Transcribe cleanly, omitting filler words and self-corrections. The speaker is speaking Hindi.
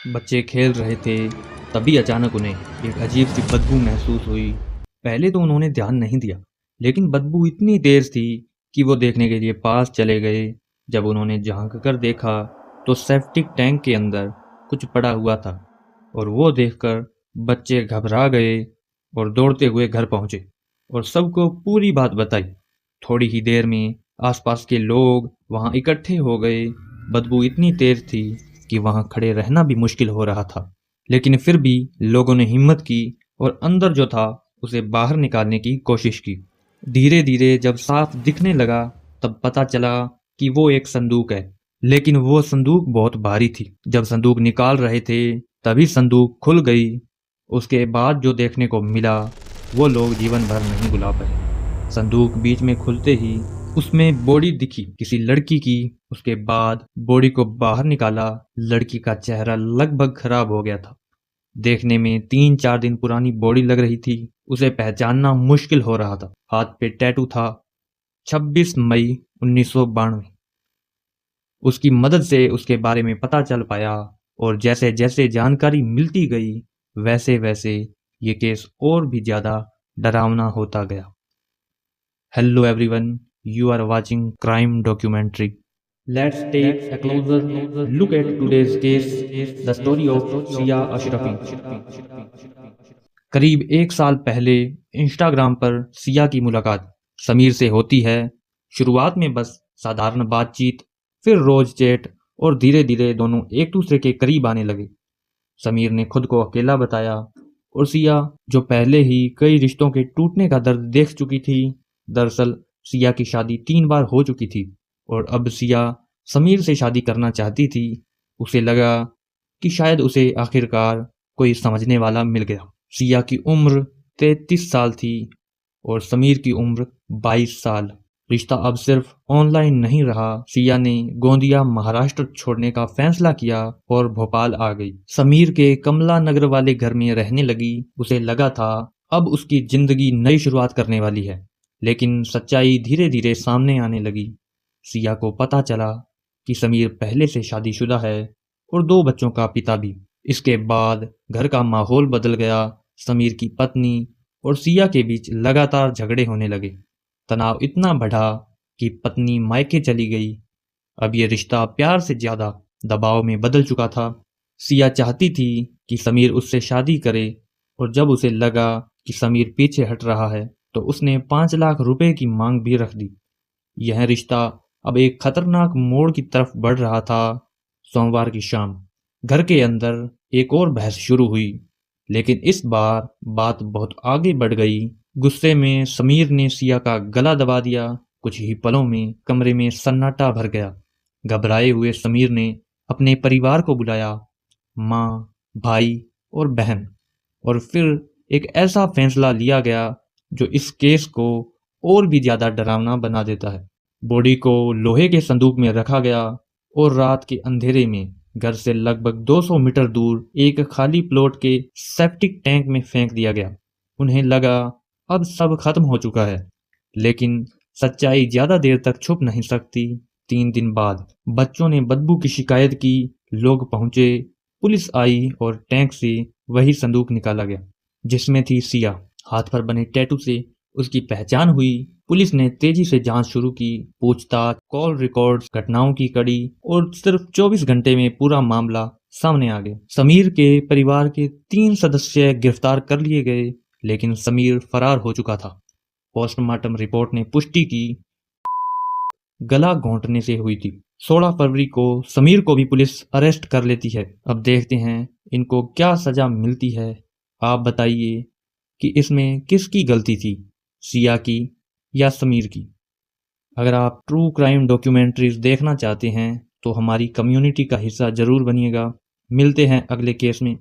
बच्चे खेल रहे थे, तभी अचानक उन्हें एक अजीब सी बदबू महसूस हुई। पहले तो उन्होंने ध्यान नहीं दिया, लेकिन बदबू इतनी तेज थी कि वो देखने के लिए पास चले गए। जब उन्होंने झांक कर देखा तो सेप्टिक टैंक के अंदर कुछ पड़ा हुआ था, और वो देखकर बच्चे घबरा गए और दौड़ते हुए घर पहुंचे और सबको पूरी बात बताई। थोड़ी ही देर में आसपास के लोग वहां इकट्ठे हो गए। बदबू इतनी तेज थी कि वहां खड़े रहना भी मुश्किल हो रहा था, लेकिन फिर भी लोगों ने हिम्मत की और अंदर जो था उसे बाहर निकालने की कोशिश की। धीरे धीरे जब साफ दिखने लगा तब पता चला कि वो एक संदूक है, लेकिन वो संदूक बहुत भारी थी। जब संदूक निकाल रहे थे तभी संदूक खुल गई। उसके बाद जो देखने को मिला वो लोग जीवन भर नहीं भुला पाए। संदूक बीच में खुलते ही उसमें बॉडी दिखी किसी लड़की की। उसके बाद बॉडी को बाहर निकाला। लड़की का चेहरा लगभग खराब हो गया था। देखने में 3-4 दिन पुरानी बॉडी लग रही थी। उसे पहचानना मुश्किल हो रहा था। हाथ पे टैटू था, 26 मई 1992। उसकी मदद से उसके बारे में पता चल पाया, और जैसे जैसे जानकारी मिलती गई वैसे वैसे ये केस और भी ज्यादा डरावना होता गया। Hello everyone, you are watching crime documentary. Let's take a closer look at today's case, the story of Sia Ashrafi. करीब 1 साल पहले इंस्टाग्राम पर सिया की मुलाकात समीर से होती है। शुरुआत में बस साधारण बातचीत, फिर रोज चैट, और धीरे धीरे दोनों एक दूसरे के करीब आने लगे। समीर ने खुद को अकेला बताया, और सिया, जो पहले ही कई रिश्तों के टूटने का दर्द देख चुकी थी, दरअसल सिया की शादी 3 बार हो चुकी थी और अब सिया समीर से शादी करना चाहती थी। उसे लगा कि शायद उसे आखिरकार कोई समझने वाला मिल गया। सिया की उम्र 33 साल थी और समीर की उम्र 22 साल। रिश्ता अब सिर्फ ऑनलाइन नहीं रहा। सिया ने गोंदिया महाराष्ट्र छोड़ने का फैसला किया और भोपाल आ गई। समीर के कमला नगर वाले घर में रहने लगी। उसे लगा था अब उसकी जिंदगी नई शुरुआत करने वाली है, लेकिन सच्चाई धीरे धीरे सामने आने लगी। सिया को पता चला कि समीर पहले से शादीशुदा है और 2 बच्चों का पिता भी। इसके बाद घर का माहौल बदल गया। समीर की पत्नी और सिया के बीच लगातार झगड़े होने लगे। तनाव इतना बढ़ा कि पत्नी मायके चली गई। अब ये रिश्ता प्यार से ज्यादा दबाव में बदल चुका था। सिया चाहती थी कि समीर उससे शादी करे, और जब उसे लगा कि समीर पीछे हट रहा है तो उसने 5 लाख रुपए की मांग भी रख दी। यह रिश्ता अब एक खतरनाक मोड़ की तरफ बढ़ रहा था। सोमवार की शाम घर के अंदर एक और बहस शुरू हुई, लेकिन इस बार बात बहुत आगे बढ़ गई। गुस्से में समीर ने सिया का गला दबा दिया। कुछ ही पलों में कमरे में सन्नाटा भर गया। घबराए हुए समीर ने अपने परिवार को बुलाया, माँ, भाई और बहन, और फिर एक ऐसा फैसला लिया गया जो इस केस को और भी ज्यादा डरावना बना देता है। बॉडी को लोहे के संदूक में रखा गया और रात के अंधेरे में घर से लगभग 200 मीटर दूर एक खाली प्लॉट के सेप्टिक टैंक में फेंक दिया गया। उन्हें लगा अब सब खत्म हो चुका है, लेकिन सच्चाई ज्यादा देर तक छुप नहीं सकती। 3 दिन बाद बच्चों ने बदबू की शिकायत की। लोग पहुंचे, पुलिस आई और टैंक से वही संदूक निकाला गया जिसमें थी सिया। हाथ पर बने टैटू से उसकी पहचान हुई। पुलिस ने तेजी से जांच शुरू की। पूछताछ, कॉल रिकॉर्ड्स, घटनाओं की कड़ी, और सिर्फ 24 घंटे में पूरा मामला सामने आ गया। समीर के परिवार के 3 सदस्य गिरफ्तार कर लिए गए, लेकिन समीर फरार हो चुका था। पोस्टमार्टम रिपोर्ट ने पुष्टि की गला घोंटने से हुई थी। 16 फरवरी को समीर को भी पुलिस अरेस्ट कर लेती है। अब देखते हैं इनको क्या सजा मिलती है। आप बताइए कि इसमें किसकी गलती थी, सिया की या समीर की? अगर आप ट्रू क्राइम डॉक्यूमेंट्रीज देखना चाहते हैं तो हमारी कम्युनिटी का हिस्सा जरूर बनिएगा। मिलते हैं अगले केस में।